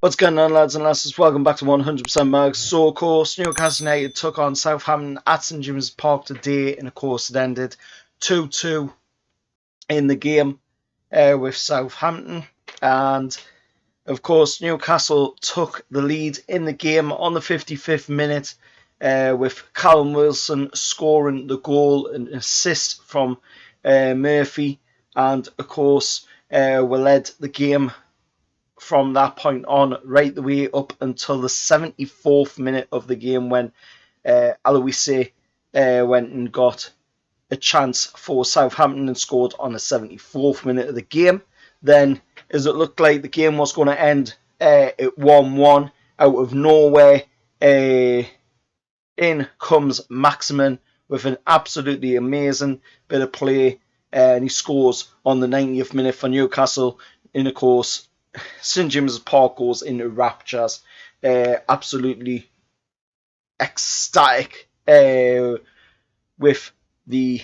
What's going on, lads and lasses? Welcome back to 100% Mags. So, of course, Newcastle United took on Southampton at St James's Park today, and of course, it ended 2-2 in the game with Southampton. And of course, Newcastle took the lead in the game on the 55th minute with Callum Wilson scoring the goal, an assist from Murphy, and of course, we led the game from that point on right the way up until the 74th minute of the game when Aloisi went and got a chance for Southampton and scored on the 74th minute of the game. Then, as it looked like the game was going to end at 1-1, out of nowhere, in comes Maximin with an absolutely amazing bit of play, and he scores on the 90th minute for Newcastle. And of course, St James's Park goes into raptures, absolutely ecstatic with the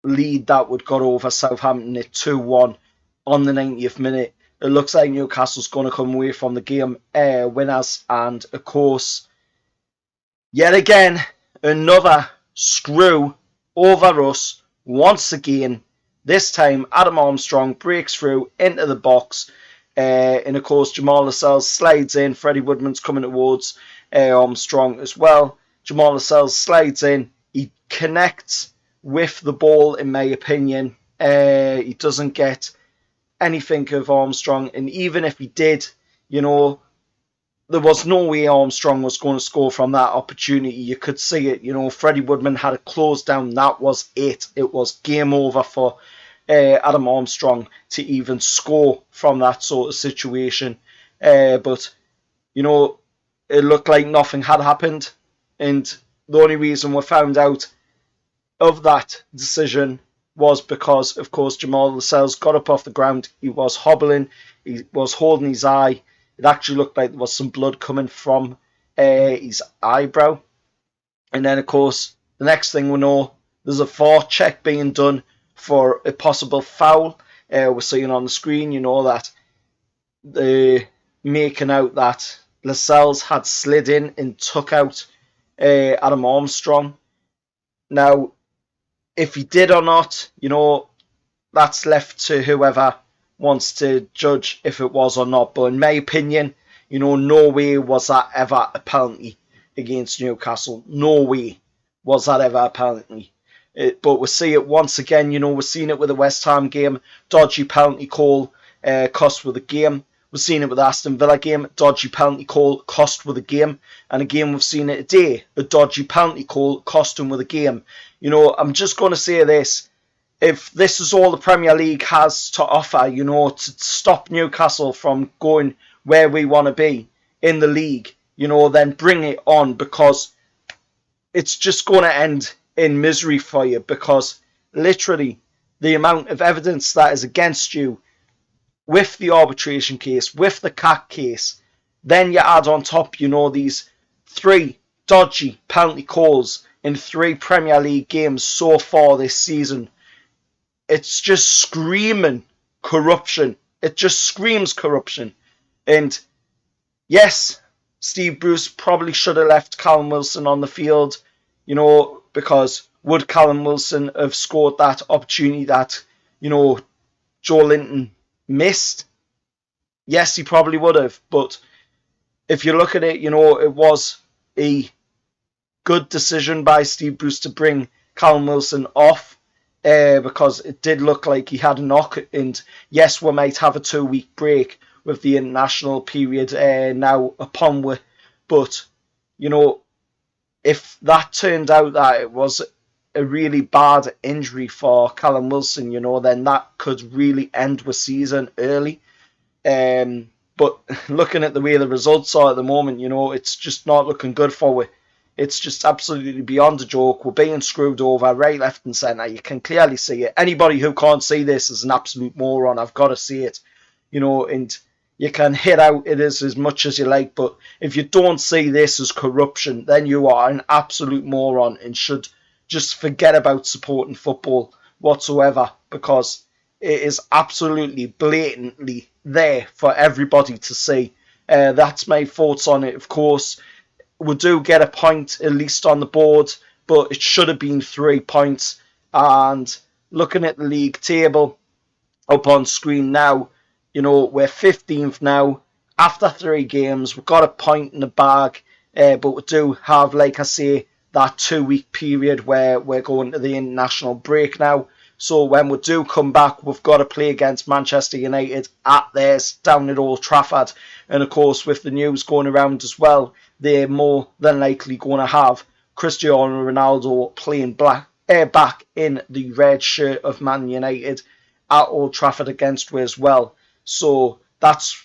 lead that would got over Southampton at 2-1 on the 90th minute. It looks like Newcastle's going to come away from the game winners, and of course, yet again, another screw over us once again. This time, Adam Armstrong breaks through into the box. And of course, Jamal Lascelles slides in. Freddie Woodman's coming towards Armstrong as well. Jamal Lascelles slides in. He connects with the ball, in my opinion. He doesn't get anything of Armstrong. And even if he did, there was no way Armstrong was going to score from that opportunity. You could see it. Freddie Woodman had it closed down. That was it. It was game over for Adam Armstrong to even score from that sort of situation. But, it looked like nothing had happened. And the only reason we found out of that decision was because, of course, Jamal Lascelles got up off the ground. He was hobbling. He was holding his eye. It actually looked like there was some blood coming from his eyebrow. And then, of course, the next thing we know, there's a VAR check being done for a possible foul. We're seeing on the screen, that they're making out that Lascelles had slid in and took out Adam Armstrong. Now, if he did or not, that's left to whoever wants to judge if it was or not. But in my opinion, no way was that ever a penalty against Newcastle. No way was that ever a penalty. But we see it once again. We're seeing it with the West Ham game. Dodgy penalty call cost with the game. We've seen it with the Aston Villa game. Dodgy penalty call cost with the game. And again, we've seen it today. A dodgy penalty call costing with the game. I'm just going to say this. If this is all the Premier League has to offer, to stop Newcastle from going where we want to be in the league, then bring it on, because it's just going to end in misery for you, because literally the amount of evidence that is against you with the arbitration case, with the CAC case, then you add on top, these 3 dodgy penalty calls in 3 Premier League games so far this season. It's just screaming corruption. It just screams corruption. And yes, Steve Bruce probably should have left Callum Wilson on the field, because would Callum Wilson have scored that opportunity that, Joe Linton missed? Yes, he probably would have. But if you look at it, it was a good decision by Steve Bruce to bring Callum Wilson off, because it did look like he had a knock. And yes, we might have a 2-week break with the international period now upon we. But, if that turned out that it was a really bad injury for Callum Wilson, then that could really end the season early. But looking at the way the results are at the moment, it's just not looking good for we. It's just absolutely beyond a joke. We're being screwed over right, left and centre. You can clearly see it. Anybody who can't see this is an absolute moron. I've got to see it. And you can hit out it is as much as you like, but if you don't see this as corruption, then you are an absolute moron and should just forget about supporting football whatsoever, because it is absolutely blatantly there for everybody to see. That's my thoughts on it. Of course, we do get a point at least on the board, but it should have been 3 points. And looking at the league table up on screen now, we're 15th now. After 3 games, we've got a point in the bag, but we do have, like I say, that 2-week period where we're going to the international break now. So when we do come back, we've got to play against Manchester United at theirs down at Old Trafford. And of course, with the news going around as well, they're more than likely going to have Cristiano Ronaldo playing back in the red shirt of Man United at Old Trafford against us as well. So that's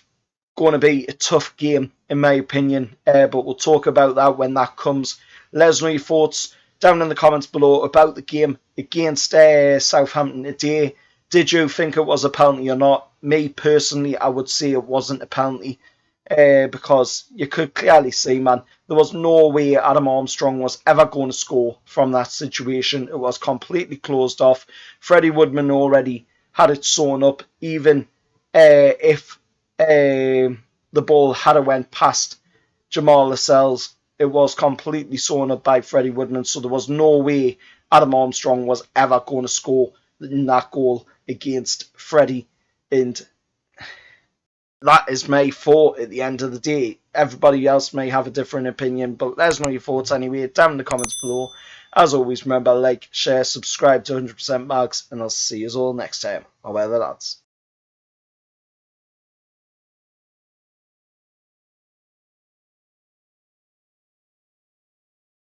going to be a tough game, in my opinion. But we'll talk about that when that comes. Let us know your thoughts down in the comments below about the game against Southampton today. Did you think it was a penalty or not? Me personally, I would say it wasn't a penalty, because you could clearly see, man, there was no way Adam Armstrong was ever going to score from that situation. It was completely closed off. Freddie Woodman already had it sewn up, even if the ball had went past Jamal Lascelles. It was completely sewn up by Freddie Woodman, so there was no way Adam Armstrong was ever going to score in that goal against Freddie. And that is my thought at the end of the day. Everybody else may have a different opinion, but let us know your thoughts anyway down in the comments below. As always, remember, like, share, subscribe to 100% Mags, and I'll see you all next time. Bye, lads.